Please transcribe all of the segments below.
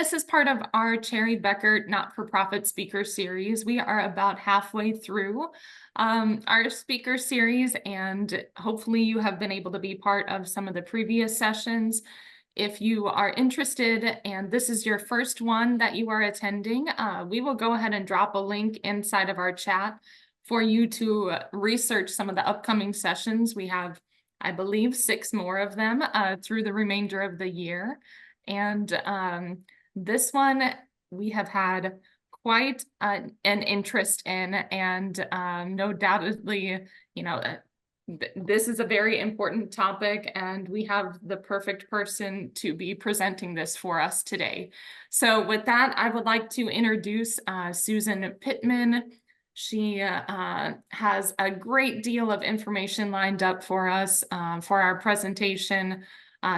this is part of our Cherry Beckert Not-for-Profit Speaker Series. We are about halfway through our speaker series, and hopefully you have been able to be part of some of the previous sessions. If you are interested and this is your first one that you are attending, we will go ahead and drop a link inside of our chat for you to research some of the upcoming sessions. We have, I believe, 6 more of them through the remainder of the year. And this one we have had quite an interest in, and no doubtedly, you know, this is a very important topic, and we have the perfect person to be presenting this for us today. So with that, I would like to introduce Susan Pittman. She has a great deal of information lined up for us for our presentation.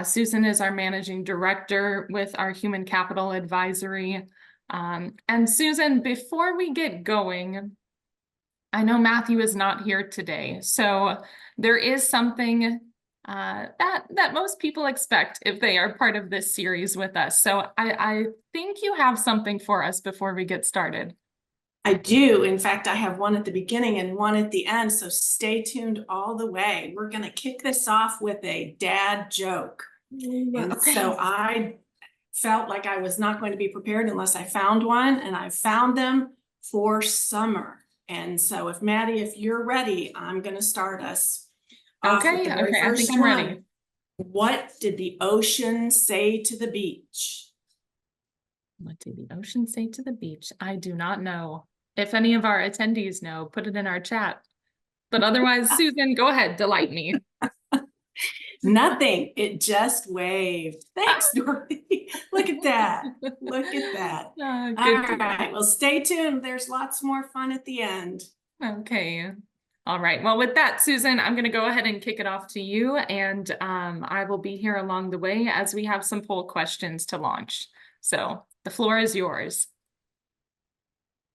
Susan is our managing director with our Human Capital Advisory. And Susan, before we get going, I know Matthew is not here today, so there is something that most people expect if they are part of this series with us. So I think you have something for us before we get started. I do. In fact, I have one at the beginning and one at the end, so stay tuned all the way. We're going to kick this off with a dad joke. And so I felt like I was not going to be prepared unless I found one, and I found them for summer. And so if Maddie, if you're ready, I'm going to start us off with the very first I think I'm ready. What did the ocean say to the beach? What did the ocean say to the beach? I do not know. If any of our attendees know, put it in our chat. But otherwise, Susan, go ahead, delight me. Nothing. It just waved. Thanks, Dorothy. Look at that. Look at that. All right. Well, stay tuned. There's lots more fun at the end. Okay. All right. Well, with that, Susan, I'm going to go ahead and kick it off to you. And I will be here along the way as we have some poll questions to launch. So the floor is yours.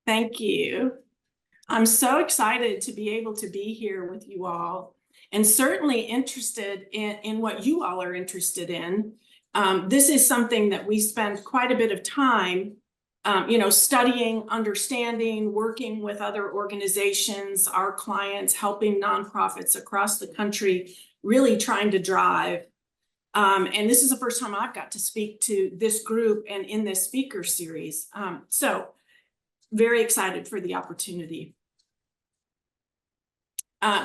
Thank you. I'm so excited to be able to be here with you all, and certainly interested in what you all are interested in. This is something that we spend quite a bit of time, studying, understanding, working with other organizations, our clients, helping nonprofits across the country, really trying to drive. And this is the first time I've got to speak to this group and in this speaker series. So very excited for the opportunity.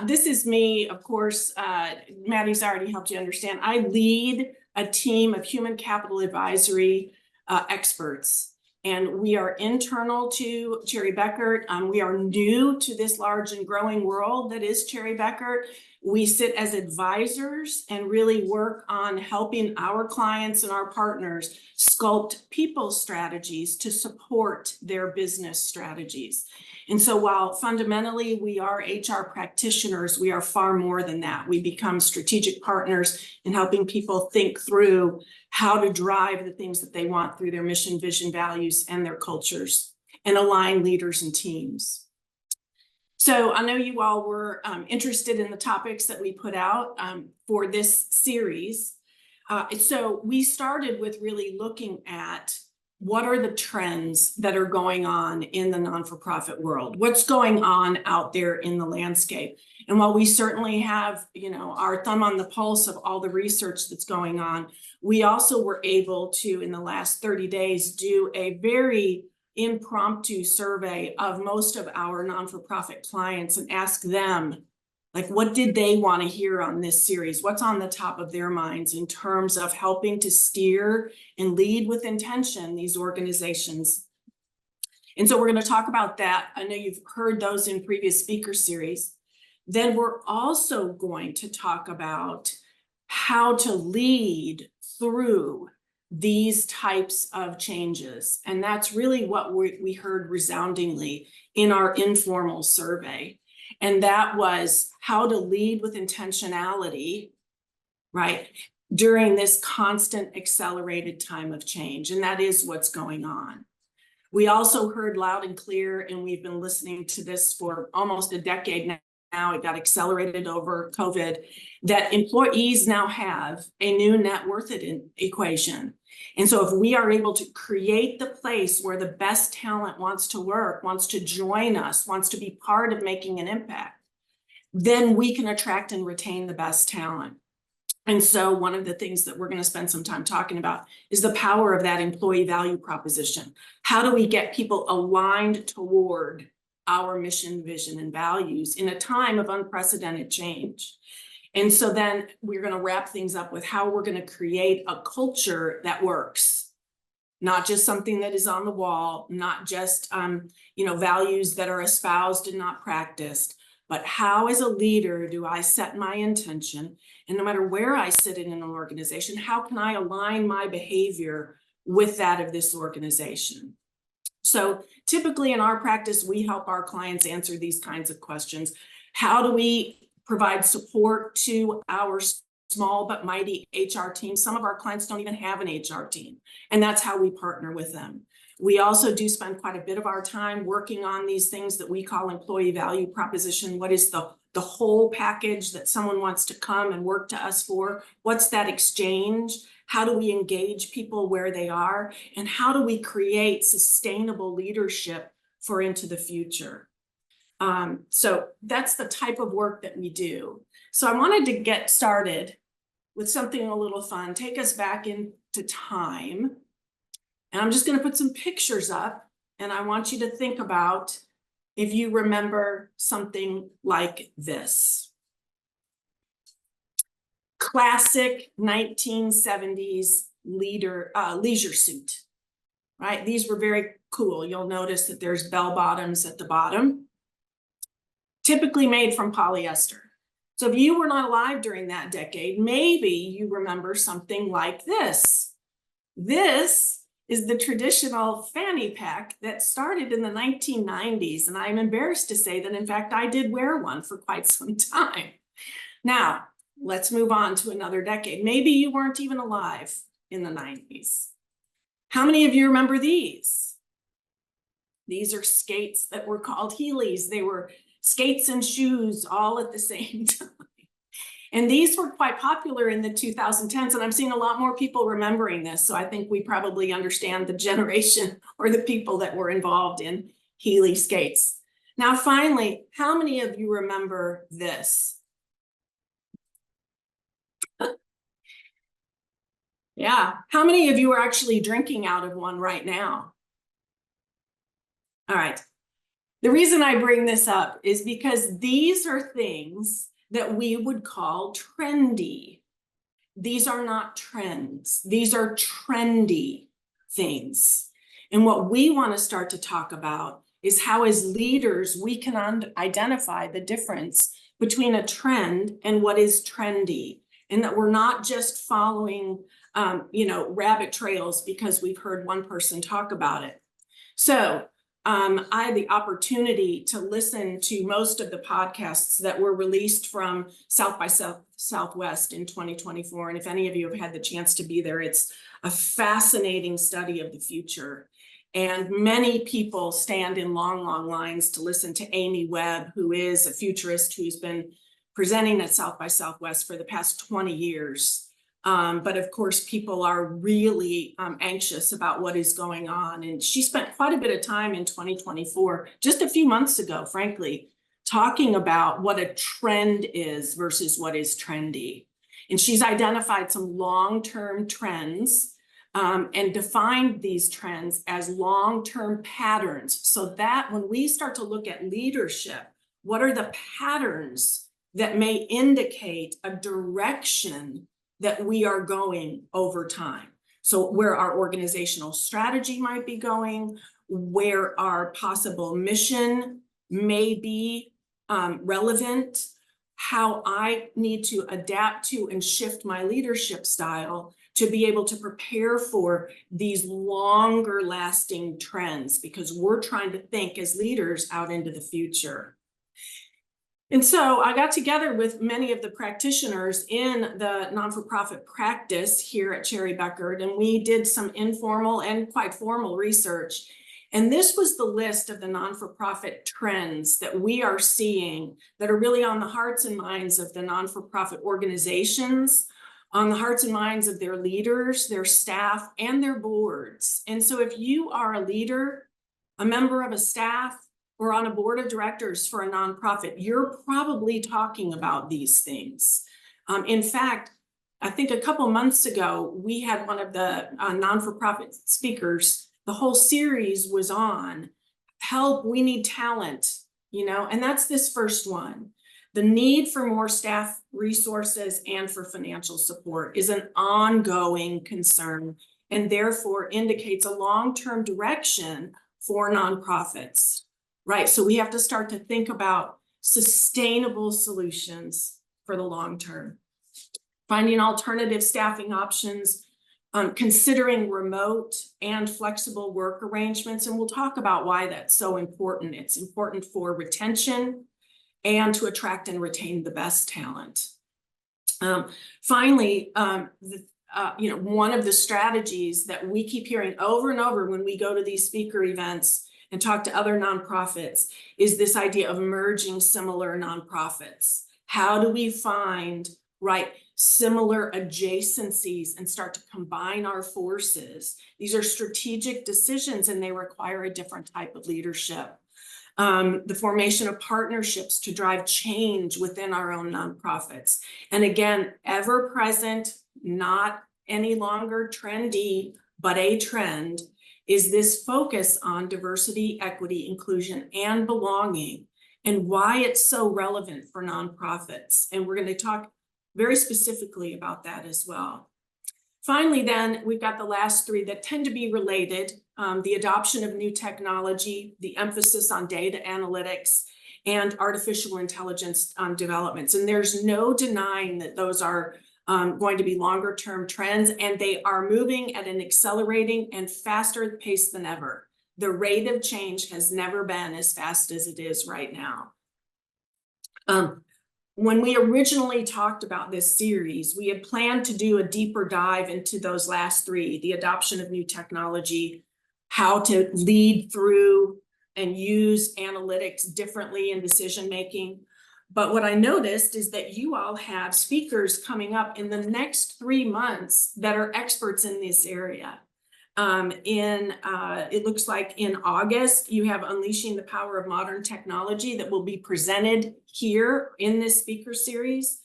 This is me, of course. Maddie's already helped you understand. I lead a team of human capital advisory experts, and we are internal to Cherry Beckert. We are new to this large and growing world that is Cherry Beckert. We sit as advisors and really work on helping our clients and our partners sculpt people strategies to support their business strategies. And so while fundamentally we are HR practitioners, we are far more than that. We become strategic partners in helping people think through how to drive the things that they want through their mission, vision, values, and their cultures, and align leaders and teams. So I know you all were interested in the topics that we put out for this series. So we started with really looking at what are the trends that are going on in the non-for-profit world? What's going on out there in the landscape? And while we certainly have, our thumb on the pulse of all the research that's going on, we also were able to, in the last 30 days, do a very impromptu survey of most of our non-for-profit clients and ask them, like, what did they want to hear on this series? What's on the top of their minds in terms of helping to steer and lead with intention these organizations? And so we're going to talk about that. I know you've heard those in previous speaker series. Then we're also going to talk about how to lead through these types of changes. And that's really what we heard resoundingly in our informal survey. And that was how to lead with intentionality, right, during this constant accelerated time of change. And that is what's going on. We also heard loud and clear, and we've been listening to this for almost a decade now, it got accelerated over COVID, that employees now have a new net worth equation. And so if we are able to create the place where the best talent wants to work, wants to join us, wants to be part of making an impact, then we can attract and retain the best talent. And so one of the things that we're going to spend some time talking about is the power of that employee value proposition. How do we get people aligned toward our mission, vision, and values in a time of unprecedented change? And so then we're going to wrap things up with how we're going to create a culture that works, not just something that is on the wall, not just values that are espoused and not practiced, but how as a leader do I set my intention? And no matter where I sit in an organization, how can I align my behavior with that of this organization? So typically in our practice, we help our clients answer these kinds of questions. How do we provide support to our small but mighty HR team? Some of our clients don't even have an HR team, and that's how we partner with them. We also do spend quite a bit of our time working on these things that we call employee value proposition. What is the whole package that someone wants to come and work to us for? What's that exchange? How do we engage people where they are? And how do we create sustainable leadership for into the future? So that's the type of work that we do. So I wanted to get started with something a little fun, take us back into time. And I'm just going to put some pictures up, and I want you to think about if you remember something like this. Classic 1970s leisure suit, right? These were very cool. You'll notice that there's bell bottoms at the bottom, typically made from polyester. So if you were not alive during that decade, maybe you remember something like this. This is the traditional fanny pack that started in the 1990s. And I'm embarrassed to say that, in fact, I did wear one for quite some time. Now, let's move on to another decade. Maybe you weren't even alive in the 90s. How many of you remember these? These are skates that were called Heelys. They were skates and shoes all at the same time. And these were quite popular in the 2010s, and I'm seeing a lot more people remembering this. So I think we probably understand the generation or the people that were involved in Heely skates. Now, finally, how many of you remember this? Yeah, how many of you are actually drinking out of one right now? All right. The reason I bring this up is because these are things that we would call trendy. These are not trends. These are trendy things. And what we want to start to talk about is how, as leaders, we can identify the difference between a trend and what is trendy, and that we're not just following, rabbit trails because we've heard one person talk about it. So I had the opportunity to listen to most of the podcasts that were released from South by Southwest in 2024. And if any of you have had the chance to be there, it's a fascinating study of the future. And many people stand in long, long lines to listen to Amy Webb, who is a futurist who's been presenting at South by Southwest for the past 20 years. But of course, people are really anxious about what is going on. And she spent quite a bit of time in 2024, just a few months ago, frankly, talking about what a trend is versus what is trendy. And she's identified some long-term trends and defined these trends as long-term patterns. So that when we start to look at leadership, what are the patterns that may indicate a direction that we are going over time? So where our organizational strategy might be going, where our possible mission may be relevant, how I need to adapt to and shift my leadership style to be able to prepare for these longer lasting trends, because we're trying to think as leaders out into the future. And so I got together with many of the practitioners in the non-for-profit practice here at Cherry Bekaert, and we did some informal and quite formal research. And this was the list of the non-for-profit trends that we are seeing that are really on the hearts and minds of the non-for-profit organizations, on the hearts and minds of their leaders, their staff, and their boards. And so if you are a leader, a member of a staff, or on a board of directors for a nonprofit, you're probably talking about these things. In fact, I think a couple months ago, we had one of the non-for-profit speakers. The whole series was on help, we need talent, and that's this first one. The need for more staff resources and for financial support is an ongoing concern and therefore indicates a long-term direction for nonprofits, right? So we have to start to think about sustainable solutions for the long term. Finding alternative staffing options, considering remote and flexible work arrangements. And we'll talk about why that's so important. It's important for retention and to attract and retain the best talent. Finally, one of the strategies that we keep hearing over and over when we go to these speaker events and talk to other nonprofits is this idea of merging similar nonprofits. How do we find similar adjacencies and start to combine our forces? These are strategic decisions and they require a different type of leadership. The formation of partnerships to drive change within our own nonprofits. And again, ever present, not any longer trendy, but a trend, is this focus on diversity, equity, inclusion, and belonging, and why it's so relevant for nonprofits. And we're going to talk very specifically about that as well. Finally, then, we've got the last three that tend to be related. The adoption of new technology, the emphasis on data analytics, and artificial intelligence developments. And there's no denying that those are going to be longer term trends, and they are moving at an accelerating and faster pace than ever. The rate of change has never been as fast as it is right now. When we originally talked about this series, we had planned to do a deeper dive into those last three: the adoption of new technology, how to lead through and use analytics differently in decision making. But what I noticed is that you all have speakers coming up in the next 3 months that are experts in this area. It looks like in August, you have Unleashing the Power of Modern Technology that will be presented here in this speaker series.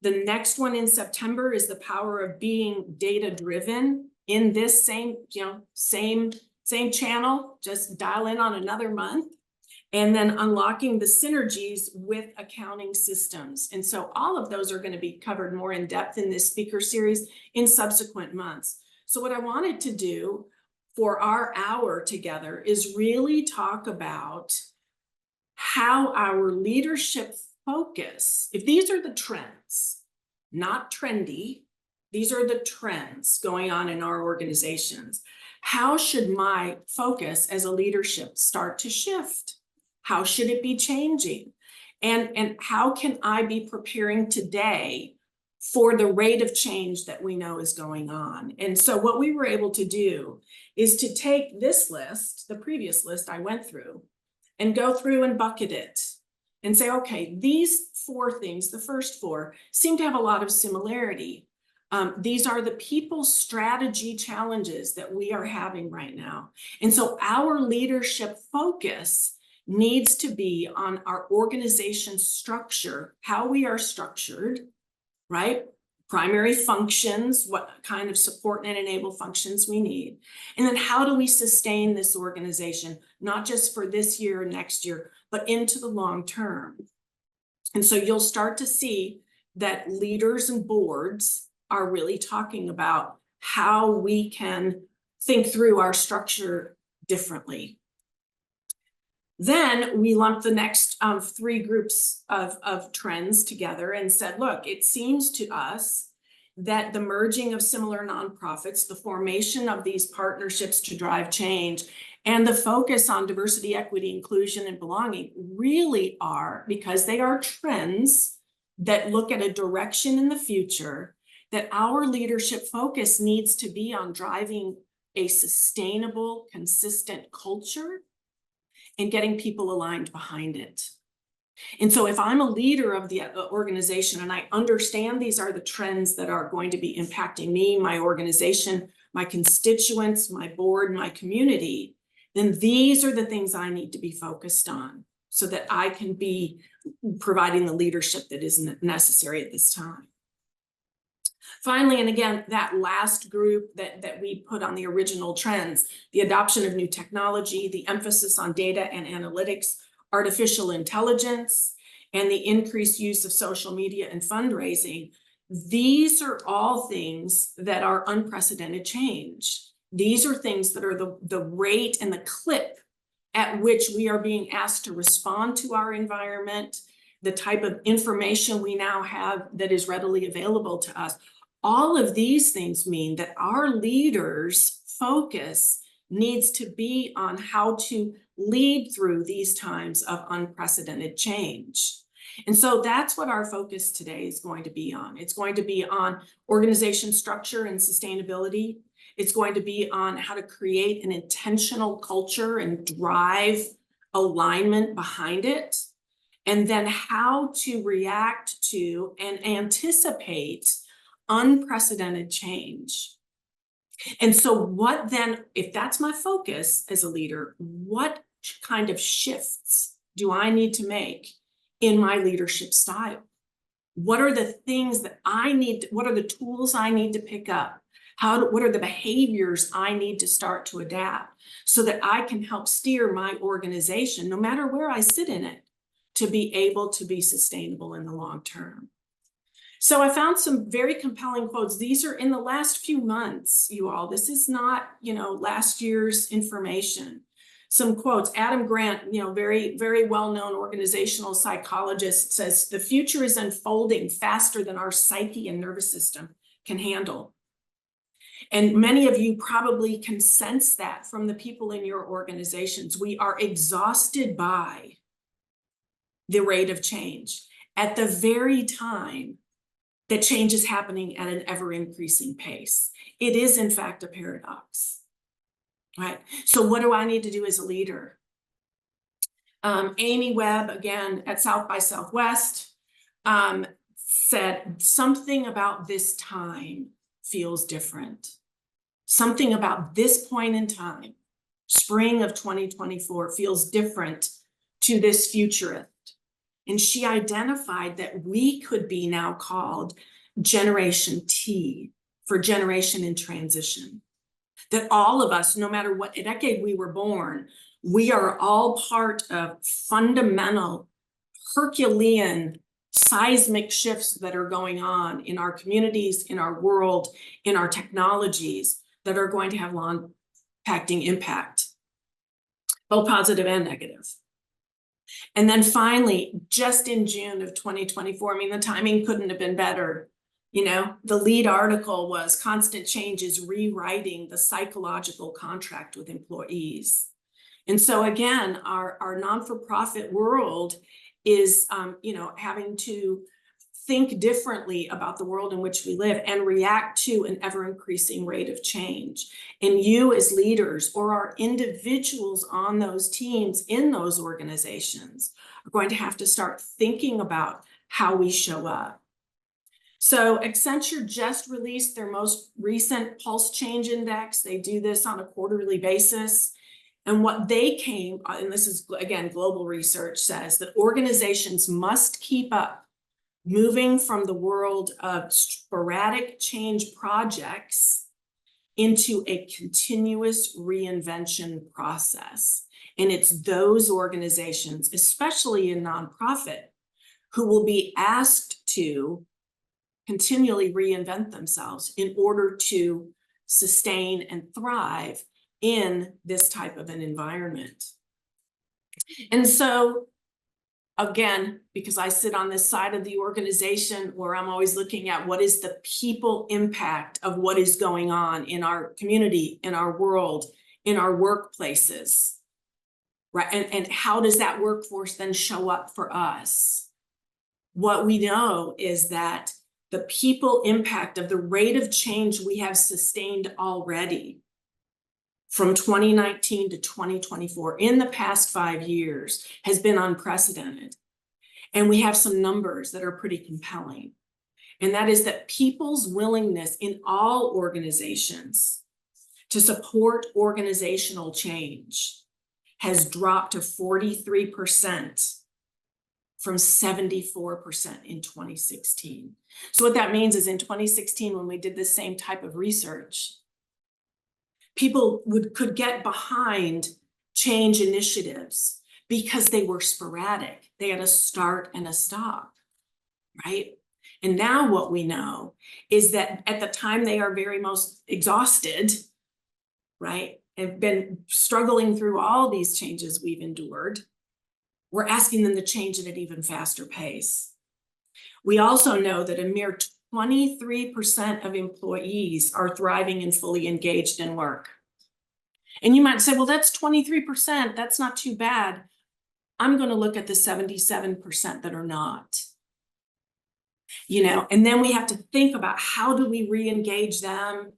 The next one in September is The Power of Being Data-Driven in this same channel. Just dial in on another month. And then Unlocking the Synergies with Accounting Systems. And so all of those are going to be covered more in depth in this speaker series in subsequent months. So what I wanted to do for our hour together is really talk about how our leadership focus, if these are the trends, not trendy, these are the trends going on in our organizations. How should my focus as a leadership start to shift? How should it be changing? And how can I be preparing today for the rate of change that we know is going on? And so what we were able to do is to take this list, the previous list I went through, and go through and bucket it and say, okay, these 4 things, the first 4, seem to have a lot of similarity. These are the people strategy challenges that we are having right now. And so our leadership focus needs to be on our organization structure, how we are structured, right? Primary functions, what kind of support and enable functions we need. And then how do we sustain this organization, not just for this year or next year, but into the long term. And so you'll start to see that leaders and boards are really talking about how we can think through our structure differently. Then we lumped the next 3 groups of trends together and said, look, it seems to us that the merging of similar nonprofits, the formation of these partnerships to drive change, and the focus on diversity, equity, inclusion, and belonging really are, because they are trends that look at a direction in the future, that our leadership focus needs to be on driving a sustainable, consistent culture and getting people aligned behind it. And so if I'm a leader of the organization and I understand these are the trends that are going to be impacting me, my organization, my constituents, my board, my community, then these are the things I need to be focused on so that I can be providing the leadership that is necessary at this time. Finally, and again, that last group that we put on the original trends, the adoption of new technology, the emphasis on data and analytics, artificial intelligence, and the increased use of social media and fundraising, these are all things that are unprecedented change. These are things that are the rate and the clip at which we are being asked to respond to our environment, the type of information we now have that is readily available to us. All of these things mean that our leaders' focus needs to be on how to lead through these times of unprecedented change. And so that's what our focus today is going to be on. It's going to be on organization structure and sustainability. It's going to be on how to create an intentional culture and drive alignment behind it. And then how to react to and anticipate unprecedented change. And so what then, if that's my focus as a leader, what kind of shifts do I need to make in my leadership style? What are the things that I need, what are the tools I need to pick up? What are the behaviors I need to start to adapt so that I can help steer my organization, no matter where I sit in it, to be able to be sustainable in the long term? So I found some very compelling quotes. These are in the last few months, you all. This is not, last year's information. Some quotes. Adam Grant, very, very well-known organizational psychologist, says, "The future is unfolding faster than our psyche and nervous system can handle." And many of you probably can sense that from the people in your organizations. We are exhausted by the rate of change at the very time that change is happening at an ever-increasing pace. It is, in fact, a paradox, right? So what do I need to do as a leader? Amy Webb, again, at South by Southwest, said, "Something about this time feels different. Something about this point in time, spring of 2024, feels different to this futurist." And she identified that we could be now called Generation T, for generation in transition. That all of us, no matter what decade we were born, we are all part of fundamental Herculean seismic shifts that are going on in our communities, in our world, in our technologies that are going to have long-impacting impact, both positive and negative. And then finally, just in June of 2024, the timing couldn't have been better. The lead article was "Constant Change is Rewriting the Psychological Contract with Employees." And so again, our non-for-profit world is, having to think differently about the world in which we live and react to an ever-increasing rate of change. And you as leaders, or our individuals on those teams in those organizations, are going to have to start thinking about how we show up. So Accenture just released their most recent Pulse Change Index. They do this on a quarterly basis. And what they came, and this is, again, global research, says that organizations must keep up moving from the world of sporadic change projects into a continuous reinvention process. And it's those organizations, especially in nonprofit, who will be asked to continually reinvent themselves in order to sustain and thrive in this type of an environment. And so, again, because I sit on this side of the organization where I'm always looking at what is the people impact of what is going on in our community, in our world, in our workplaces, right? And how does that workforce then show up for us? What we know is that the people impact of the rate of change we have sustained already from 2019 to 2024 in the past 5 years has been unprecedented. And we have some numbers that are pretty compelling. And that is that people's willingness in all organizations to support organizational change has dropped to 43% from 74% in 2016. So what that means is in 2016, when we did this same type of research, people could get behind change initiatives because they were sporadic. They had a start and a stop, right? And now what we know is that at the time they are very most exhausted, right, and been struggling through all these changes we've endured, we're asking them to change at an even faster pace. We also know that a mere 23% of employees are thriving and fully engaged in work. And you might say, well, that's 23%. That's not too bad. I'm going to look at the 77% that are not. And then we have to think about, how do we re-engage them?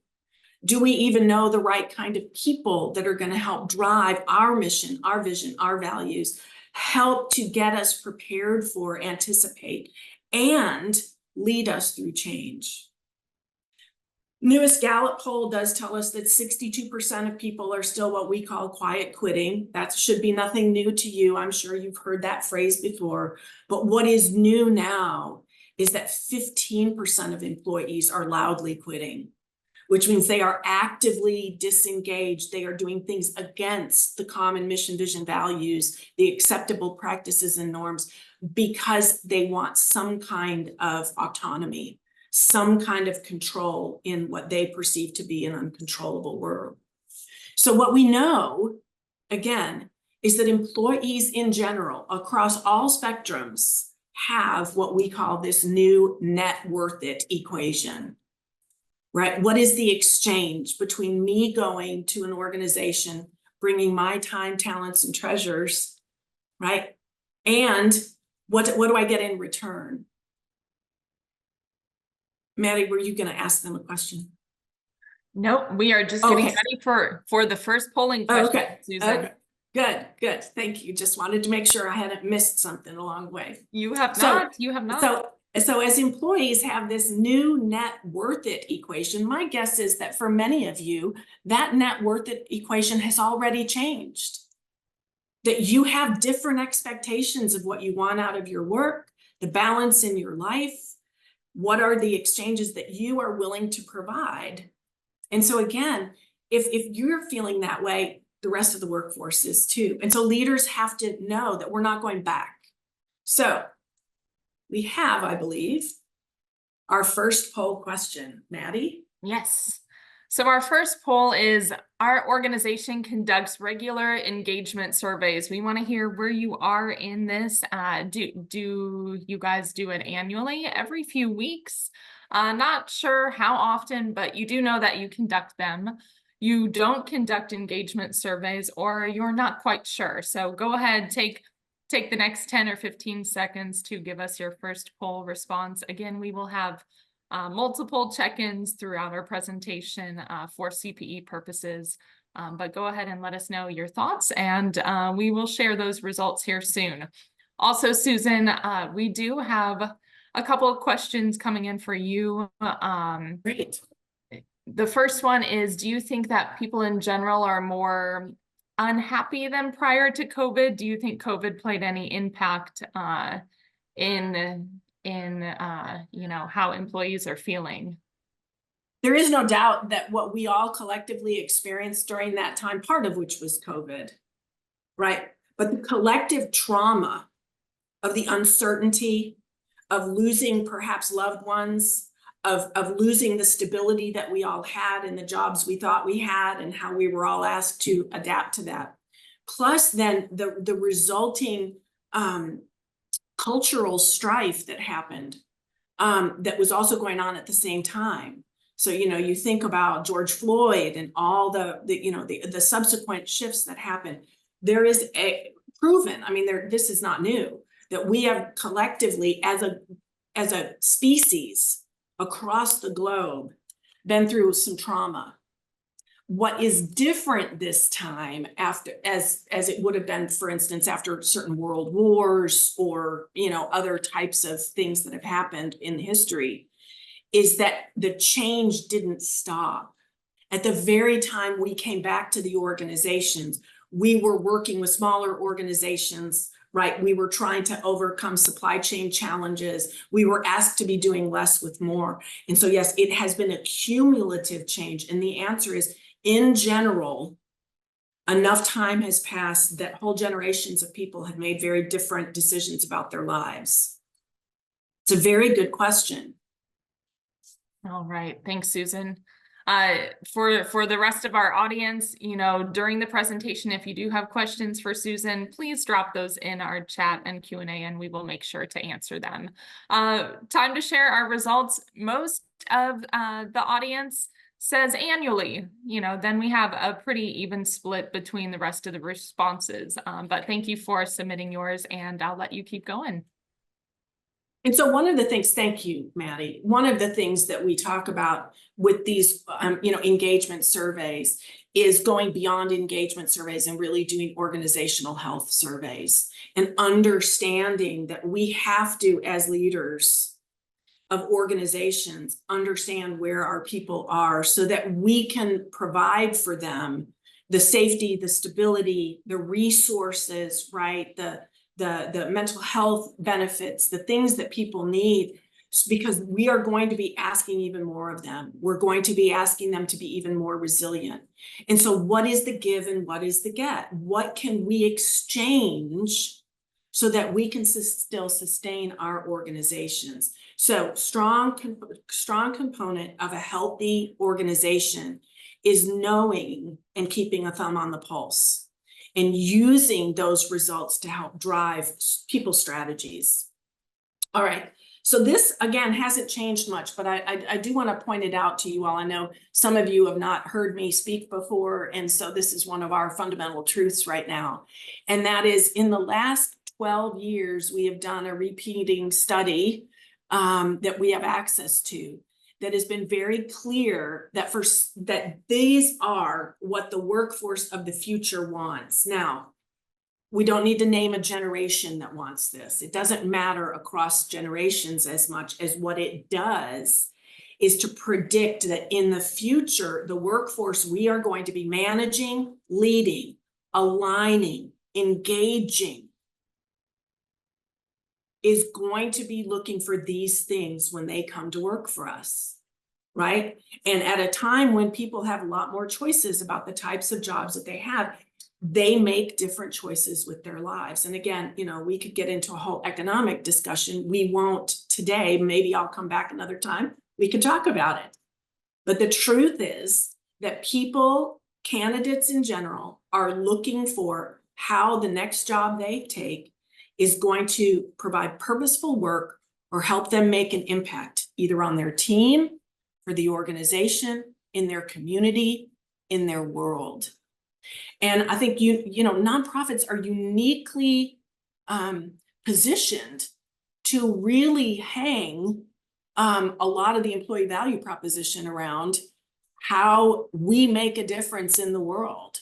Do we even know the right kind of people that are going to help drive our mission, our vision, our values, help to get us prepared for, anticipate, and lead us through change? Newest Gallup poll does tell us that 62% of people are still what we call quiet quitting. That should be nothing new to you. I'm sure you've heard that phrase before. But what is new now is that 15% of employees are loudly quitting, which means they are actively disengaged. They are doing things against the common mission, vision, values, the acceptable practices and norms, because they want some kind of autonomy, some kind of control in what they perceive to be an uncontrollable world. So what we know, again, is that employees in general, across all spectrums, have what we call this new net worth it equation, right? What is the exchange between me going to an organization, bringing my time, talents, and treasures, right? And what do I get in return? Maddie, were you going to ask them a question? Nope, we are just getting ready for the first polling question, Susan. Okay. Good. Thank you. Just wanted to make sure I hadn't missed something along the way. You have not. So as employees have this new net worth it equation, my guess is that for many of you, that net worth it equation has already changed. That you have different expectations of what you want out of your work, the balance in your life. What are the exchanges that you are willing to provide? And so again, if you're feeling that way, the rest of the workforce is too. And so leaders have to know that we're not going back. So we have, I believe, our first poll question. Maddie? Yes. So our first poll is, our organization conducts regular engagement surveys. We want to hear where you are in this. Do you guys do it annually, every few weeks? Not sure how often, but you do know that you conduct them. You don't conduct engagement surveys, or you're not quite sure. So go ahead, take the next 10 or 15 seconds to give us your first poll response. Again, we will have multiple check-ins throughout our presentation for CPE purposes, but go ahead and let us know your thoughts, and we will share those results here soon. Also, Susan, we do have a couple of questions coming in for you. Great. The first one is, do you think that people in general are more unhappy than prior to COVID? Do you think COVID played any impact in how employees are feeling? There is no doubt that what we all collectively experienced during that time, part of which was COVID, right? But the collective trauma of the uncertainty of losing perhaps loved ones, of losing the stability that we all had in the jobs we thought we had, and how we were all asked to adapt to that. Plus then the resulting cultural strife that happened, that was also going on at the same time. So, you think about George Floyd and all the subsequent shifts that happened. There is a proven, this is not new, that we have collectively as a species across the globe been through some trauma. What is different this time after, as it would have been, for instance, after certain world wars or, other types of things that have happened in history, is that the change didn't stop. At the very time we came back to the organizations, we were working with smaller organizations, right? We were trying to overcome supply chain challenges. We were asked to be doing less with more. And so, yes, it has been a cumulative change. And the answer is, in general, enough time has passed that whole generations of people have made very different decisions about their lives. It's a very good question. All right, thanks, Susan. For the rest of our audience, during the presentation, if you do have questions for Susan, please drop those in our chat and Q&A, and we will make sure to answer them. Time to share our results. Most of the audience says annually, then we have a pretty even split between the rest of the responses. But thank you for submitting yours, and I'll let you keep going. And so one of the things, thank you, Maddie. One of the things that we talk about with these, engagement surveys is going beyond engagement surveys and really doing organizational health surveys and understanding that we have to, as leaders of organizations, understand where our people are so that we can provide for them the safety, the stability, the resources, right? The mental health benefits, the things that people need, because we are going to be asking even more of them. We're going to be asking them to be even more resilient. And so what is the give and what is the get? What can we exchange so that we can still sustain our organizations? So strong component of a healthy organization is knowing and keeping a thumb on the pulse and using those results to help drive people's strategies. All right, so this, again, hasn't changed much, but I do want to point it out to you all. I know some of you have not heard me speak before, and so this is one of our fundamental truths right now. And that is, in the last 12 years, we have done a repeating study that we have access to that has been very clear that that these are what the workforce of the future wants. Now, we don't need to name a generation that wants this. It doesn't matter across generations as much as what it does is to predict that in the future, the workforce we are going to be managing, leading, aligning, engaging is going to be looking for these things when they come to work for us, right? And at a time when people have a lot more choices about the types of jobs that they have, they make different choices with their lives. And again, we could get into a whole economic discussion. We won't today. Maybe I'll come back another time. We can talk about it. But the truth is that people, candidates in general, are looking for how the next job they take is going to provide purposeful work or help them make an impact either on their team, for the organization, in their community, in their world. And I think nonprofits are uniquely positioned to really hang a lot of the employee value proposition around how we make a difference in the world.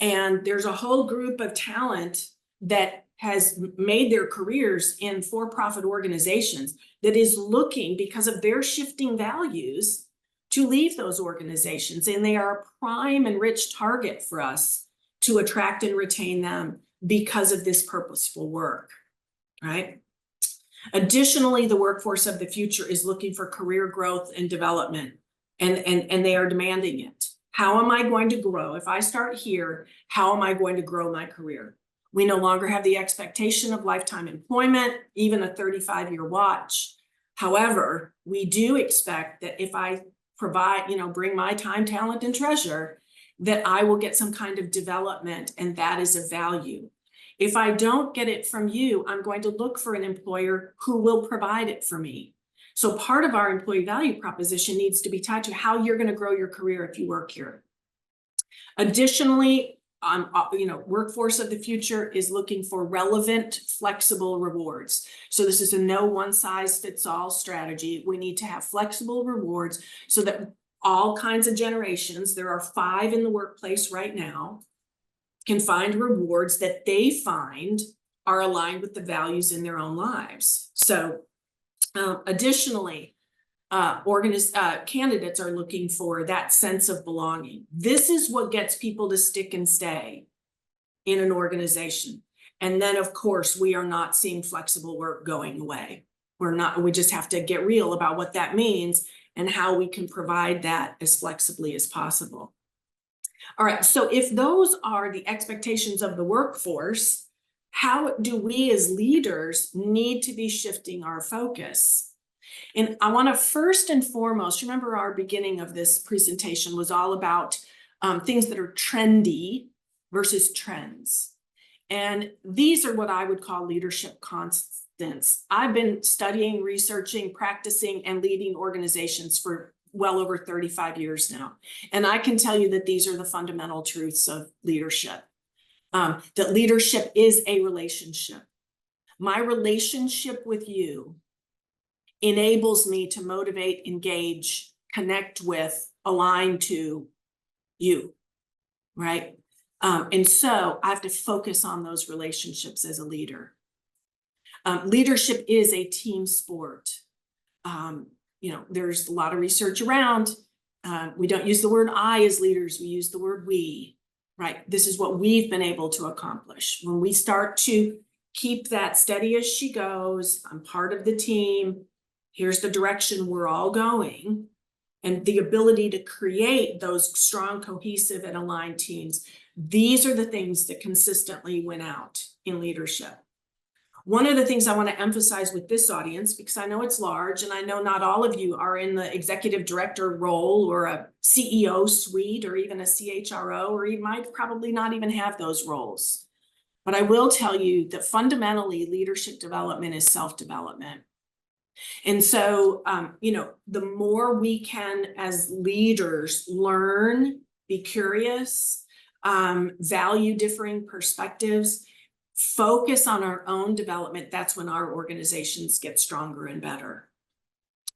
And there's a whole group of talent that has made their careers in for-profit organizations that is looking, because of their shifting values, to leave those organizations. And they are a prime and rich target for us to attract and retain them because of this purposeful work, right? Additionally, the workforce of the future is looking for career growth and development, and they are demanding it. How am I going to grow? If I start here, how am I going to grow my career? We no longer have the expectation of lifetime employment, even a 35-year watch. However, we do expect that if I provide, bring my time, talent, and treasure, that I will get some kind of development, and that is of value. If I don't get it from you, I'm going to look for an employer who will provide it for me. So part of our employee value proposition needs to be tied to how you're going to grow your career if you work here. Additionally, workforce of the future is looking for relevant, flexible rewards. So this is a no one size fits all strategy. We need to have flexible rewards so that all kinds of generations, there are 5 in the workplace right now, can find rewards that they find are aligned with the values in their own lives. So additionally, candidates are looking for that sense of belonging. This is what gets people to stick and stay in an organization. And then, of course, we are not seeing flexible work going away. We just have to get real about what that means and how we can provide that as flexibly as possible. All right, so if those are the expectations of the workforce, how do we as leaders need to be shifting our focus? And I want to first and foremost, remember our beginning of this presentation was all about things that are trendy versus trends. And these are what I would call leadership constants. I've been studying, researching, practicing, and leading organizations for well over 35 years now. And I can tell you that these are the fundamental truths of leadership. That leadership is a relationship. My relationship with you enables me to motivate, engage, connect with, align to you, right? And so I have to focus on those relationships as a leader. Leadership is a team sport. There's a lot of research around. We don't use the word I as leaders, we use the word we, right? This is what we've been able to accomplish. When we start to keep that steady as she goes, I'm part of the team, here's the direction we're all going, and the ability to create those strong, cohesive, and aligned teams. These are the things that consistently win out in leadership. One of the things I want to emphasize with this audience, because I know it's large and I know not all of you are in the executive director role or a CEO suite or even a CHRO, or you might probably not even have those roles. But I will tell you that fundamentally leadership development is self-development. And so, the more we can as leaders learn, be curious, value differing perspectives, focus on our own development, that's when our organizations get stronger and better.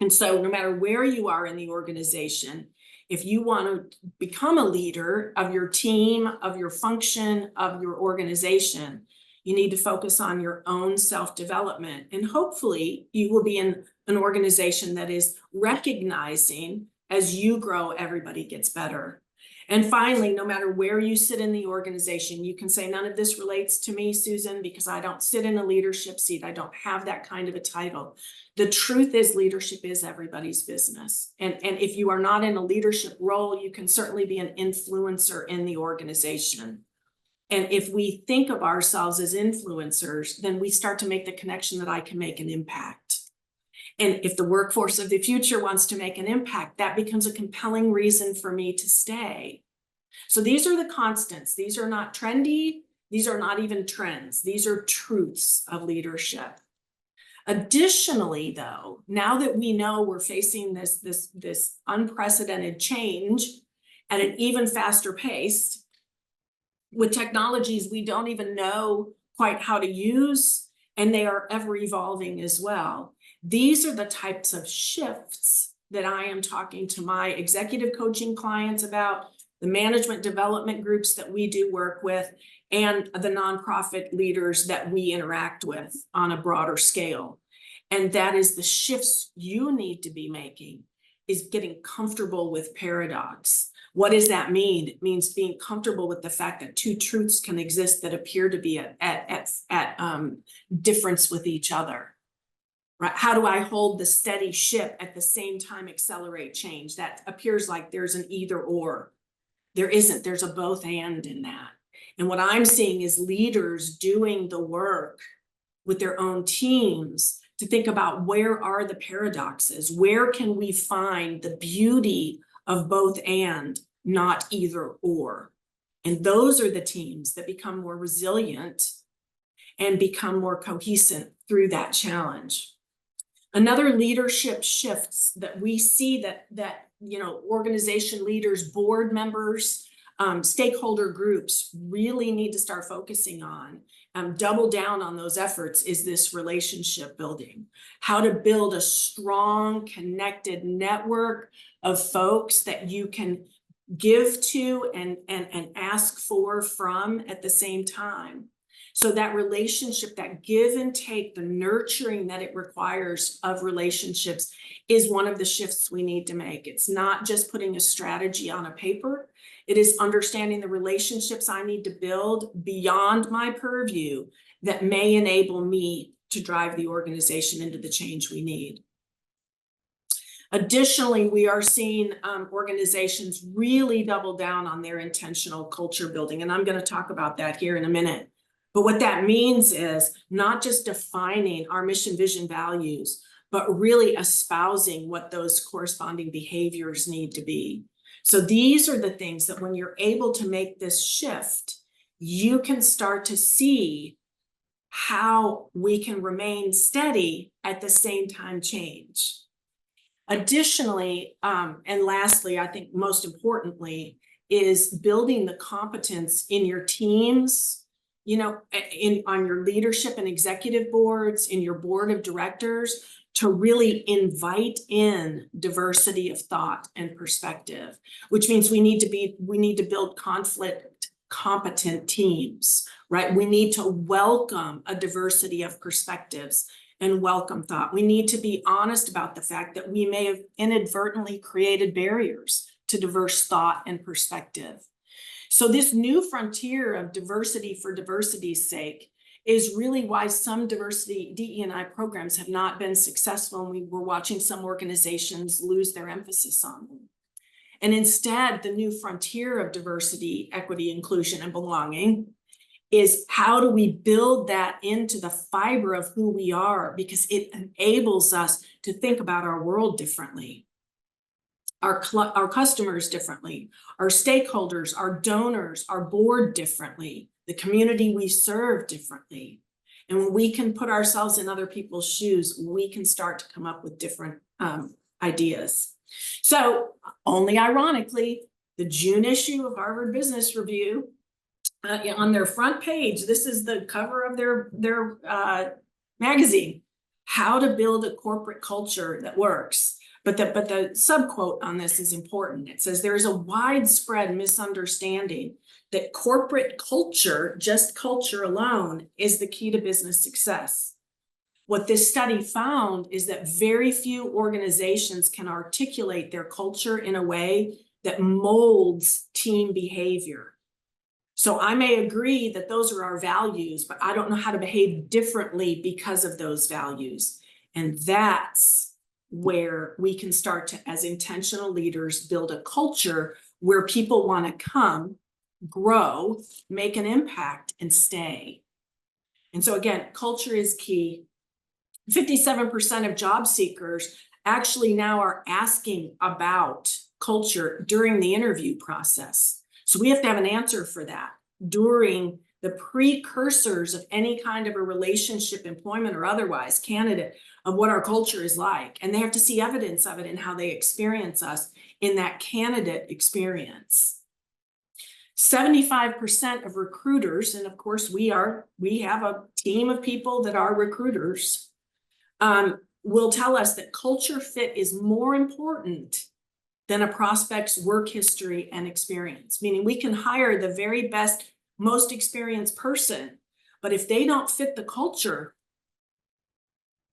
And so no matter where you are in the organization, if you want to become a leader of your team, of your function, of your organization, you need to focus on your own self-development. And hopefully you will be in an organization that is recognizing as you grow, everybody gets better. And finally, no matter where you sit in the organization, you can say, none of this relates to me, Susan, because I don't sit in a leadership seat. I don't have that kind of a title. The truth is leadership is everybody's business. And if you are not in a leadership role, you can certainly be an influencer in the organization. And if we think of ourselves as influencers, then we start to make the connection that I can make an impact. And if the workforce of the future wants to make an impact, that becomes a compelling reason for me to stay. So these are the constants. These are not trendy. These are not even trends. These are truths of leadership. Additionally, though, now that we know we're facing this unprecedented change at an even faster pace, with technologies we don't even know quite how to use, and they are ever evolving as well. These are the types of shifts that I am talking to my executive coaching clients about, the management development groups that we do work with, and the nonprofit leaders that we interact with on a broader scale. And that is the shifts you need to be making, is getting comfortable with paradox. What does that mean? It means being comfortable with the fact that two truths can exist that appear to be at difference with each other. Right? How do I hold the steady ship at the same time accelerate change? That appears like there's an either or. There isn't. There's a both and in that. And what I'm seeing is leaders doing the work with their own teams to think about, where are the paradoxes? Where can we find the beauty of both and, not either or? And those are the teams that become more resilient and become more cohesive through that challenge. Another leadership shifts that we see that organization leaders, board members, stakeholder groups really need to start focusing on, double down on those efforts, is this relationship building. How to build a strong, connected network of folks that you can give to and ask for from at the same time. So that relationship, that give and take, the nurturing that it requires of relationships is one of the shifts we need to make. It's not just putting a strategy on a paper. It is understanding the relationships I need to build beyond my purview that may enable me to drive the organization into the change we need. Additionally, we are seeing organizations really double down on their intentional culture building, and I'm going to talk about that here in a minute. But what that means is not just defining our mission, vision, values, but really espousing what those corresponding behaviors need to be. So these are the things that when you're able to make this shift, you can start to see how we can remain steady at the same time change. Additionally, and lastly, I think most importantly, is building the competence in your teams, on your leadership and executive boards, in your board of directors, to really invite in diversity of thought and perspective, which means we need to build conflict competent teams, right? We need to welcome a diversity of perspectives and welcome thought. We need to be honest about the fact that we may have inadvertently created barriers to diverse thought and perspective. So this new frontier of diversity for diversity's sake is really why some diversity DE&I programs have not been successful, and we were watching some organizations lose their emphasis on them. And instead, the new frontier of diversity, equity, inclusion, and belonging is how do we build that into the fiber of who we are, because it enables us to think about our world differently, our customers differently, our stakeholders, our donors, our board differently, the community we serve differently. And when we can put ourselves in other people's shoes, we can start to come up with different ideas. So only ironically, the June issue of Harvard Business Review, on their front page, this is the cover of their magazine, how to build a corporate culture that works. But the subquote on this is important. It says there is a widespread misunderstanding that corporate culture, just culture alone, is the key to business success. What this study found is that very few organizations can articulate their culture in a way that molds team behavior. So I may agree that those are our values, but I don't know how to behave differently because of those values. And that's where we can start to, as intentional leaders, build a culture where people want to come, grow, make an impact, and stay. And so again, culture is key. 57% of job seekers actually now are asking about culture during the interview process. So we have to have an answer for that during the precursors of any kind of a relationship, employment or otherwise, candidate, of what our culture is like. And they have to see evidence of it in how they experience us in that candidate experience. 75% of recruiters, and of course we have a team of people that are recruiters, will tell us that culture fit is more important than a prospect's work history and experience. Meaning we can hire the very best, most experienced person, but if they don't fit the culture,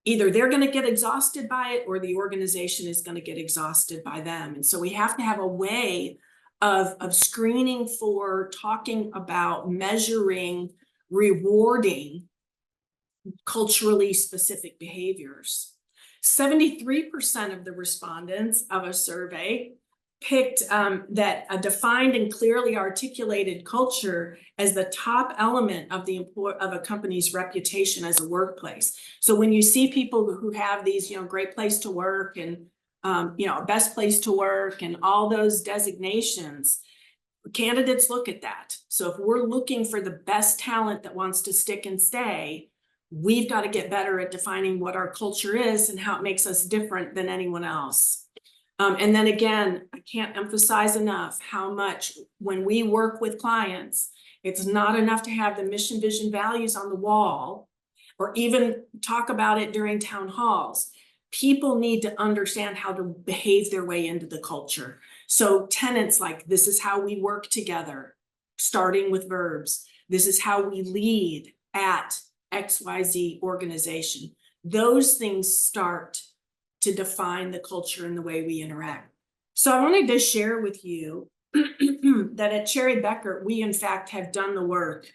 either they're going to get exhausted by it or the organization is going to get exhausted by them. And so we have to have a way of screening for, talking about, measuring, rewarding culturally specific behaviors. 73% of the respondents of a survey picked that a defined and clearly articulated culture as the top element of a company's reputation as a workplace. So when you see people who have these, great place to work and best place to work and all those designations, candidates look at that. So if we're looking for the best talent that wants to stick and stay, we've got to get better at defining what our culture is and how it makes us different than anyone else. And then again, I can't emphasize enough how much when we work with clients, it's not enough to have the mission, vision, values on the wall, or even talk about it during town halls. People need to understand how to behave their way into the culture. So tenets like, this is how we work together, starting with verbs. This is how we lead at XYZ organization. Those things start to define the culture and the way we interact. So I wanted to share with you that at Cherry Becker, we in fact have done the work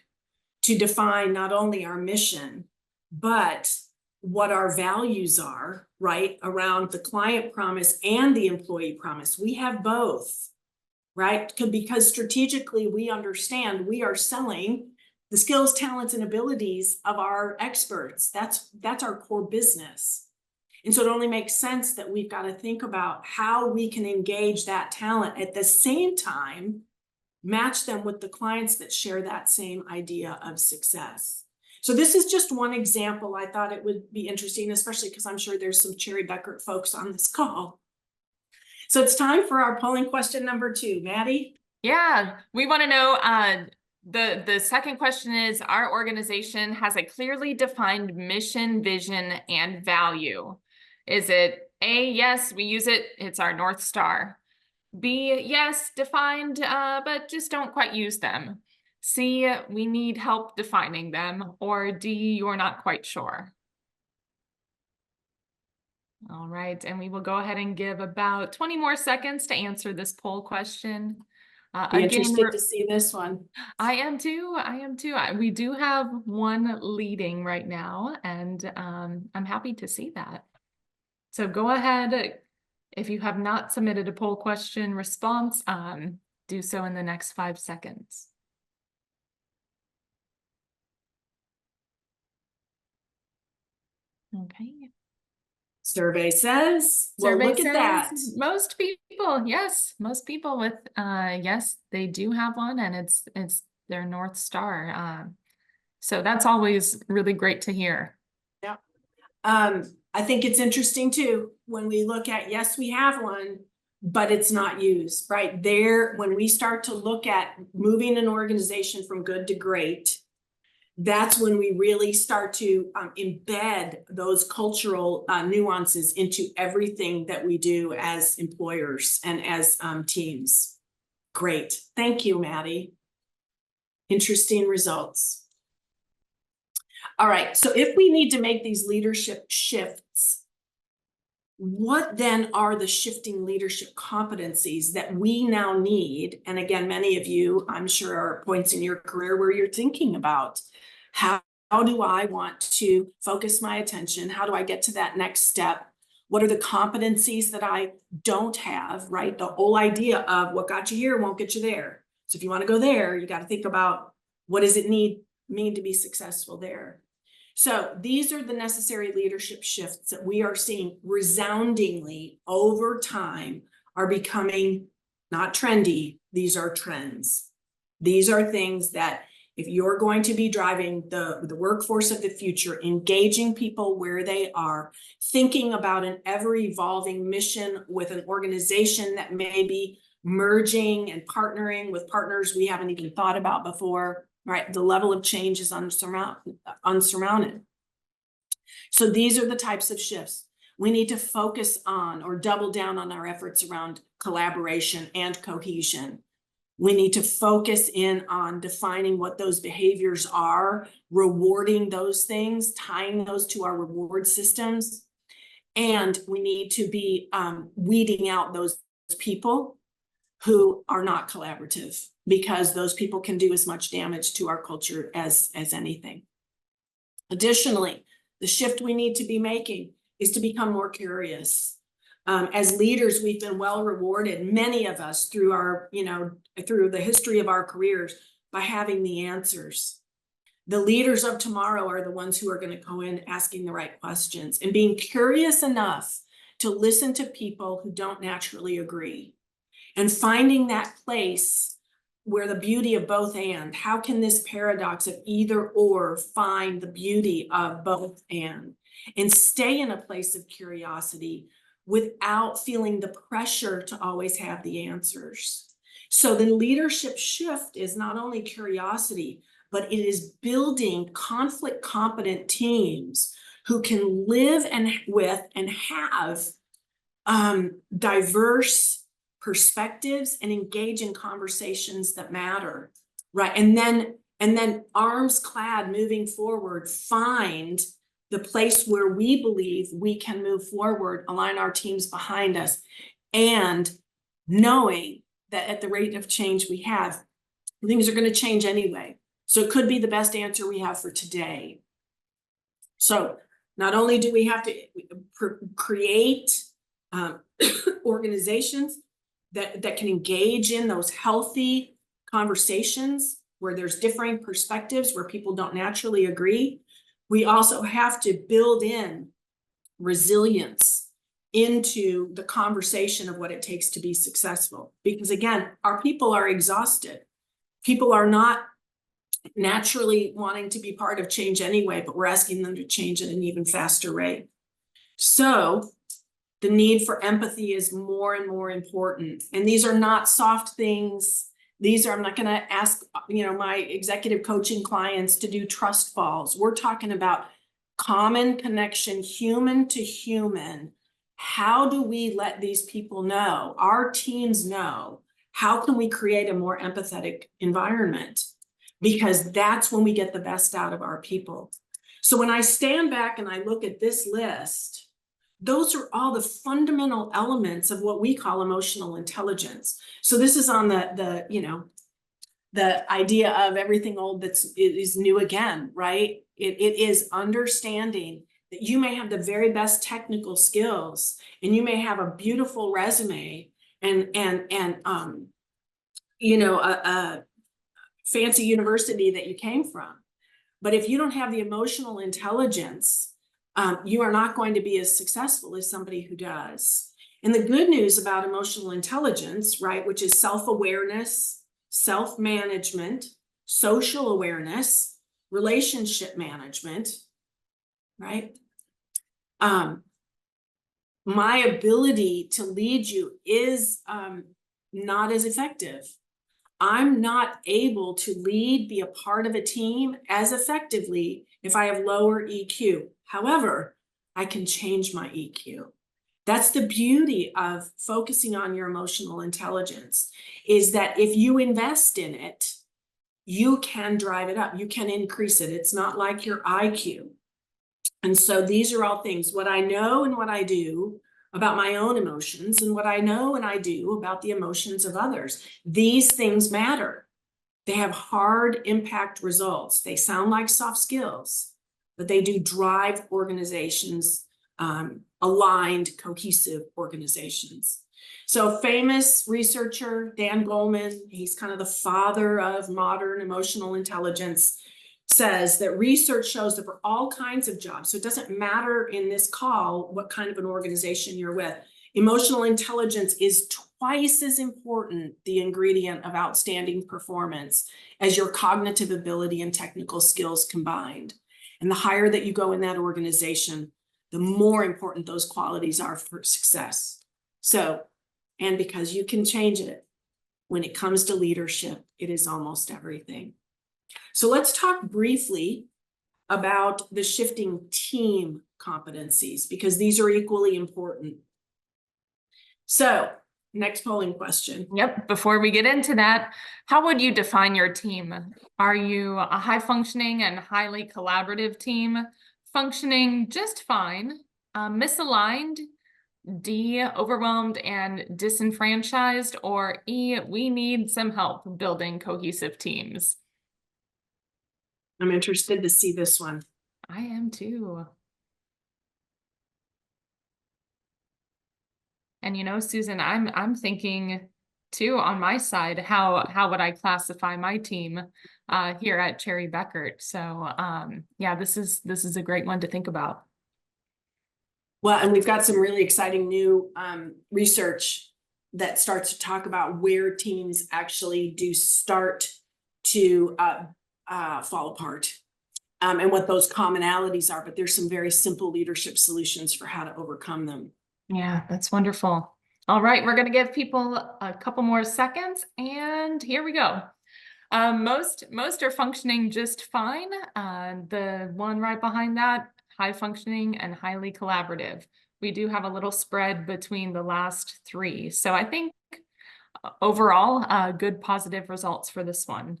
to define not only our mission, but what our values are, right, around the client promise and the employee promise. We have both, right? Because strategically we understand we are selling the skills, talents, and abilities of our experts. That's our core business. And so it only makes sense that we've got to think about how we can engage that talent at the same time, match them with the clients that share that same idea of success. So this is just one example. I thought it would be interesting, especially because I'm sure there's some Cherry Becker folks on this call. So it's time for our polling question number 2. Maddie? Yeah, we want to know, the second question is, our organization has a clearly defined mission, vision, and value. Is it A, yes, we use it, it's our North Star. B, yes, defined, but just don't quite use them. C, we need help defining them. Or D, you're not quite sure. All right, and we will go ahead and give about 20 more seconds to answer this poll question. Be Again, interested to see this one. I am too. We do have one leading right now, and I'm happy to see that. So go ahead, if you have not submitted a poll question response, do so in the next 5 seconds. Okay. Survey says, well, Survey look at that. Most people, yes, most people with yes, they do have one, and it's their North Star. So that's always really great to hear. Yeah. I think it's interesting too, when we look at, yes, we have one, but it's not used, right? There, when we start to look at moving an organization from good to great, that's when we really start to embed those cultural nuances into everything that we do as employers and as teams. Great. Thank you, Maddie. Interesting results. All right, so if we need to make these leadership shifts, what then are the shifting leadership competencies that we now need? And again, many of you, I'm sure, are points in your career where you're thinking about how do I want to focus my attention? How do I get to that next step? What are the competencies that I don't have, right? The whole idea of what got you here won't get you there. So if you want to go there, you got to think about what does it mean to be successful there. So these are the necessary leadership shifts that we are seeing resoundingly over time are becoming not trendy. These are trends. These are things that if you're going to be driving the workforce of the future, engaging people where they are, thinking about an ever-evolving mission with an organization that may be merging and partnering with partners we haven't even thought about before, right? The level of change is unsurmounted. So these are the types of shifts. We need to focus on or double down on our efforts around collaboration and cohesion. We need to focus in on defining what those behaviors are, rewarding those things, tying those to our reward systems. And we need to be weeding out those people who are not collaborative, because those people can do as much damage to our culture as anything. Additionally, the shift we need to be making is to become more curious. As leaders, we've been well rewarded, many of us, through our, through the history of our careers, by having the answers. The leaders of tomorrow are the ones who are going to go in asking the right questions and being curious enough to listen to people who don't naturally agree, and finding that place where the beauty of both and, how can this paradox of either or find the beauty of both and stay in a place of curiosity without feeling the pressure to always have the answers. So the leadership shift is not only curiosity, but it is building conflict competent teams who can live with and have diverse perspectives and engage in conversations that matter, right? And then arms clad moving forward, find the place where we believe we can move forward, align our teams behind us, and knowing that at the rate of change we have, things are going to change anyway. So it could be the best answer we have for today. So not only do we have to create organizations that can engage in those healthy conversations where there's differing perspectives, where people don't naturally agree, we also have to build in resilience into the conversation of what it takes to be successful. Because again, our people are exhausted. People are not naturally wanting to be part of change anyway, but we're asking them to change at an even faster rate. So the need for empathy is more and more important. And these are not soft things. These are, I'm not going to ask, my executive coaching clients to do trust falls. We're talking about common connection, human to human. How do we let these people know, our teams know, how can we create a more empathetic environment? Because that's when we get the best out of our people. So when I stand back and I look at this list, those are all the fundamental elements of what we call emotional intelligence. So this is on the idea of everything old is new again, right? It is understanding that you may have the very best technical skills and you may have a beautiful resume and a fancy university that you came from. But if you don't have the emotional intelligence, you are not going to be as successful as somebody who does. And the good news about emotional intelligence, right, which is self-awareness, self-management, social awareness, relationship management, right? My ability to lead you is not as effective. I'm not able to lead, be a part of a team as effectively if I have lower EQ. However, I can change my EQ. That's the beauty of focusing on your emotional intelligence, is that if you invest in it, you can drive it up. You can increase it. It's not like your IQ. And so these are all things, what I know and what I do about my own emotions and what I know and I do about the emotions of others. These things matter. They have hard impact results. They sound like soft skills, but they do drive organizations, aligned, cohesive organizations. So famous researcher, Dan Goleman, he's kind of the father of modern emotional intelligence, says that research shows that for all kinds of jobs, so it doesn't matter in this call what kind of an organization you're with, emotional intelligence is twice as important, the ingredient of outstanding performance, as your cognitive ability and technical skills combined. And the higher that you go in that organization, the more important those qualities are for success. So, and because you can change it, when it comes to leadership, it is almost everything. So let's talk briefly about the shifting team competencies, because these are equally important. So next polling question. Yep. Before we get into that, how would you define your team? Are you a high functioning and highly collaborative team, functioning just fine, misaligned, D, overwhelmed and disenfranchised, or E, we need some help building cohesive teams? I'm interested to see this one. I am too. And Susan, I'm thinking too on my side, how would I classify my team here at Cherry Beckert? So yeah, this is a great one to think about. Well, and we've got some really exciting new research that starts to talk about where teams actually do start to fall apart, and what those commonalities are. But there's some very simple leadership solutions for how to overcome them. Yeah, that's wonderful. All right, we're going to give people a couple more seconds, and here we go. Most are functioning just fine. The one right behind that, high functioning and highly collaborative. We do have a little spread between the last three. So I think overall, good positive results for this one.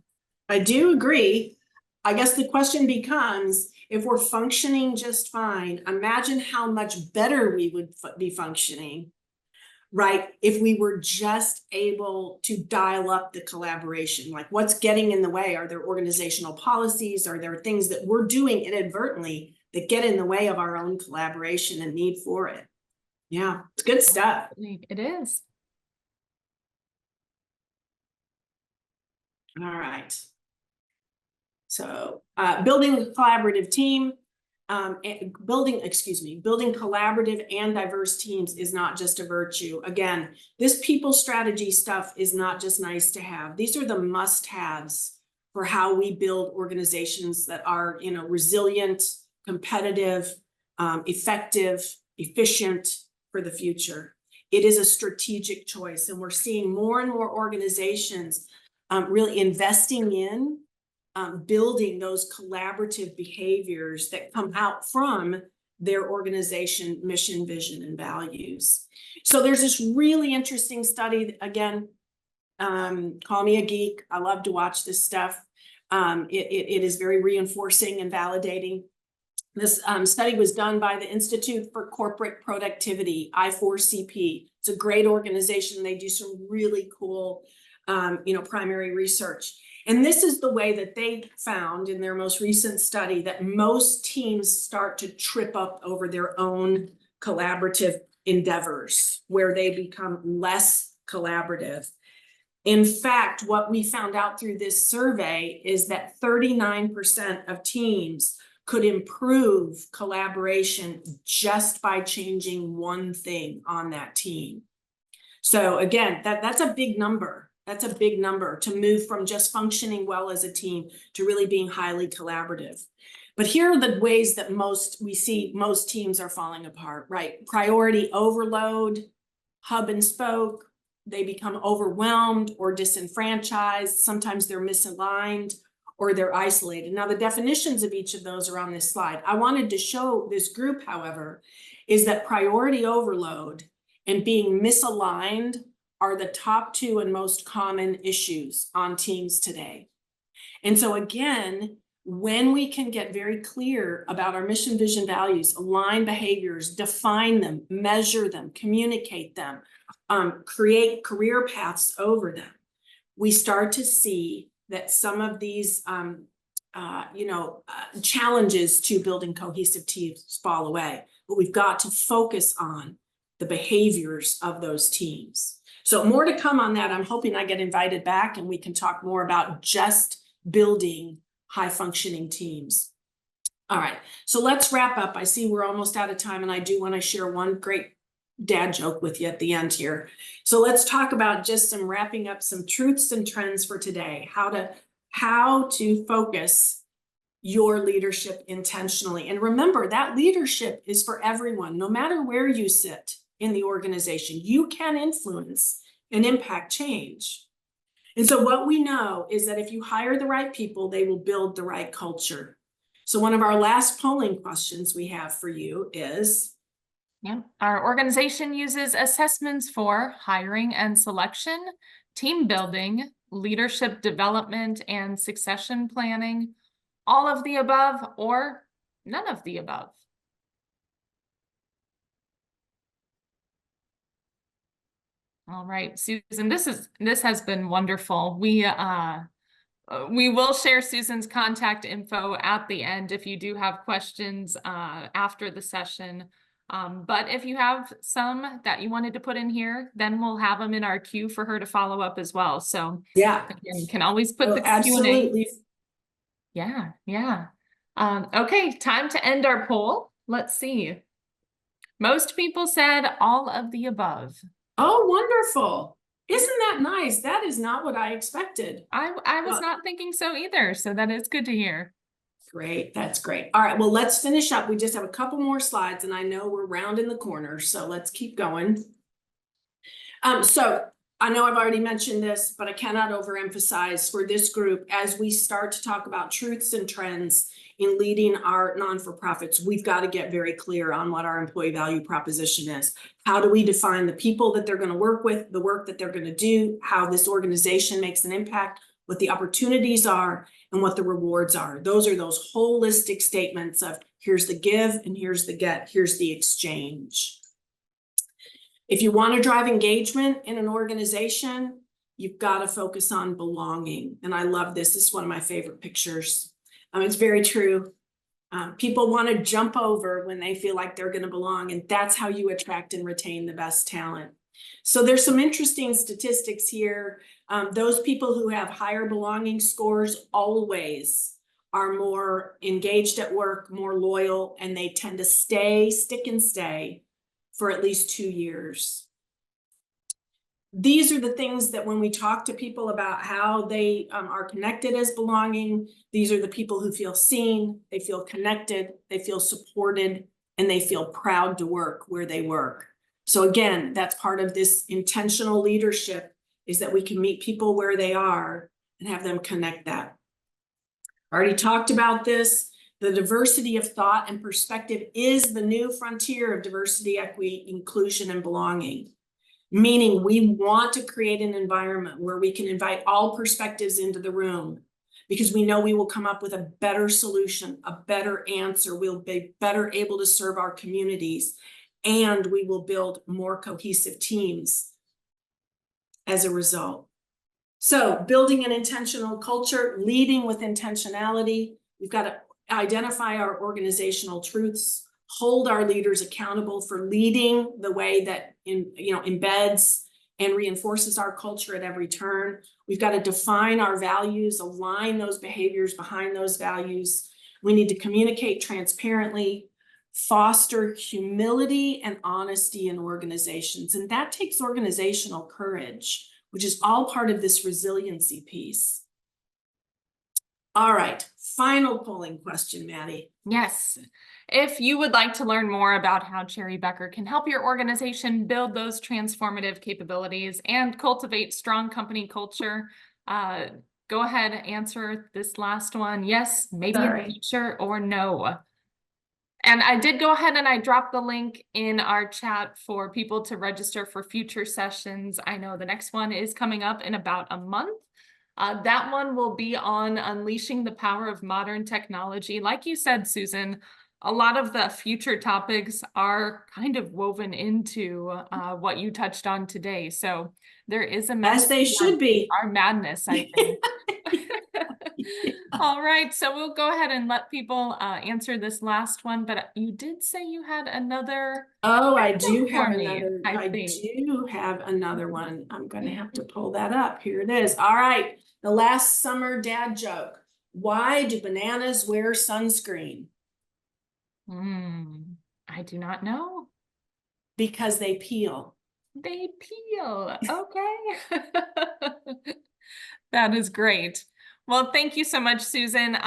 I do agree. I guess the question becomes, if we're functioning just fine, imagine how much better we would be functioning, right? If we were just able to dial up the collaboration, like what's getting in the way? Are there organizational policies? Are there things that we're doing inadvertently that get in the way of our own collaboration and need for it? Yeah, it's good stuff. It is. All right. So building a collaborative team, building collaborative and diverse teams is not just a virtue. Again, this people strategy stuff is not just nice to have. These are the must-haves for how we build organizations that are, resilient, competitive, effective, efficient for the future. It is a strategic choice, and we're seeing more and more organizations really investing in building those collaborative behaviors that come out from their organization mission, vision, and values. So there's this really interesting study, again, call me a geek. I love to watch this stuff. It is very reinforcing and validating. This study was done by the Institute for Corporate Productivity, I4CP. It's a great organization. They do some really cool, primary research. And this is the way that they found in their most recent study that most teams start to trip up over their own collaborative endeavors, where they become less collaborative. In fact, what we found out through this survey is that 39% of teams could improve collaboration just by changing one thing on that team. So again, that's a big number. That's a big number to move from just functioning well as a team to really being highly collaborative. But here are the ways that we see most teams are falling apart, right? Priority overload, hub and spoke, they become overwhelmed or disenfranchised. Sometimes they're misaligned or they're isolated. Now, the definitions of each of those are on this slide. I wanted to show this group, however, is that priority overload and being misaligned are the top two and most common issues on teams today. And so again, when we can get very clear about our mission, vision, values, align behaviors, define them, measure them, communicate them, create career paths over them, we start to see that some of these challenges to building cohesive teams fall away. But we've got to focus on the behaviors of those teams. So more to come on that. I'm hoping I get invited back and we can talk more about just building high functioning teams. All right, so let's wrap up. I see we're almost out of time, and I do want to share one great dad joke with you at the end here. So let's talk about just wrapping up some truths and trends for today, how to focus your leadership intentionally. And remember, that leadership is for everyone, no matter where you sit in the organization. You can influence and impact change. And so what we know is that if you hire the right people, they will build the right culture. So one of our last polling questions we have for you is, our organization uses assessments for hiring and selection, team building, leadership development, and succession planning, all of the above, or none of the above. All right, Susan, this has been wonderful. We will share Susan's contact info at the end if you do have questions after the session. But if you have some that you wanted to put in here, then we'll have them in our queue for her to follow up as well. So yeah, again, you can always put the absolutely. Q&A. Yeah. Okay, time to end our poll. Let's see. Most people said all of the above. Oh, wonderful. Isn't that nice? That is not what I expected. I was not thinking so either. So that is good to hear. Great, that's great. All right, well, let's finish up. We just have a couple more slides, and I know we're rounding the corner, so let's keep going. So I know I've already mentioned this, but I cannot overemphasize for this group, as we start to talk about truths and trends in leading our non-for-profits, we've got to get very clear on what our employee value proposition is. How do we define the people that they're going to work with, the work that they're going to do, how this organization makes an impact, what the opportunities are, and what the rewards are. Those are those holistic statements of here's the give and here's the get, here's the exchange. If you want to drive engagement in an organization, you've got to focus on belonging. And I love this. This is one of my favorite pictures. It's very true. People want to jump over when they feel like they're going to belong, and that's how you attract and retain the best talent. So there's some interesting statistics here. Those people who have higher belonging scores always are more engaged at work, more loyal, and they tend to stick and stay for at least 2 years. These are the things that when we talk to people about how they are connected as belonging, these are the people who feel seen, they feel connected, they feel supported, and they feel proud to work where they work. So again, that's part of this intentional leadership, is that we can meet people where they are and have them connect that. I already talked about this. The diversity of thought and perspective is the new frontier of diversity, equity, inclusion, and belonging. Meaning we want to create an environment where we can invite all perspectives into the room, because we know we will come up with a better solution, a better answer. We'll be better able to serve our communities, and we will build more cohesive teams as a result. So building an intentional culture, leading with intentionality. We've got to identify our organizational truths, hold our leaders accountable for leading the way that embeds and reinforces our culture at every turn. We've got to define our values, align those behaviors behind those values. We need to communicate transparently, foster humility and honesty in organizations. And that takes organizational courage, which is all part of this resiliency piece. All right, final polling question, Maddie. Yes. If you would like to learn more about how Cherry Becker can help your organization build those transformative capabilities and cultivate strong company culture, go ahead and answer this last one. Yes, maybe in the future, or no. And I did go ahead and I dropped the link in our chat for people to register for future sessions. I know the next one is coming up in about a month. That one will be on unleashing the power of modern technology. Like you said, Susan, a lot of the future topics are kind of woven into what you touched on today. So there is a as they should be. Our madness, I think. All right, so we'll go ahead and let people answer this last one, but you did say you had another. Oh, I do have another. I do have another one. I'm going to have to pull that up. Here it is. All right, the last summer dad joke. Why do bananas wear sunscreen? I do not know. Because they peel. They peel. Okay. That is great. Well, thank you so much, Susan.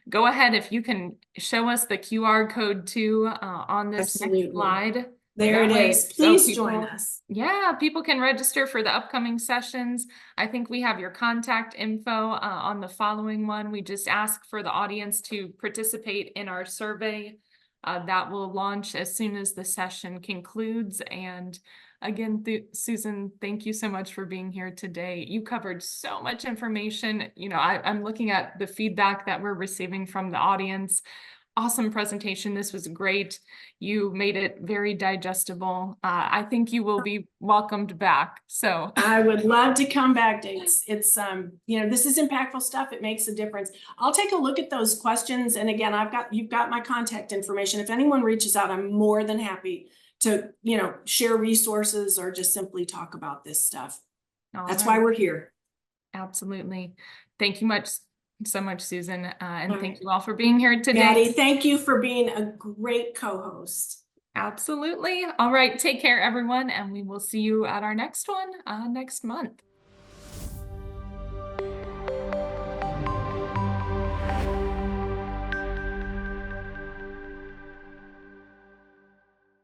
Go ahead, if you can show us the QR code too on this next slide. There it is. Please join us. Yeah, people can register for the upcoming sessions. I think we have your contact info on the following one. We just ask for the audience to participate in our survey. That will launch as soon as the session concludes. And again, Susan, thank you so much for being here today. You covered so much information. I'm looking at the feedback that we're receiving from the audience. Awesome presentation. This was great. You made it very digestible. I think you will be welcomed back. So I would love to come back. It's this is impactful stuff. It makes a difference. I'll take a look at those questions. And again, you've got my contact information. If anyone reaches out, I'm more than happy to, share resources or just simply talk about this stuff. That's why we're here. Absolutely. Thank you so much, Susan. And thank you all for being here today. Maddie, thank you for being a great co-host. Absolutely. All right. Take care, everyone. And we will see you at our next one next month.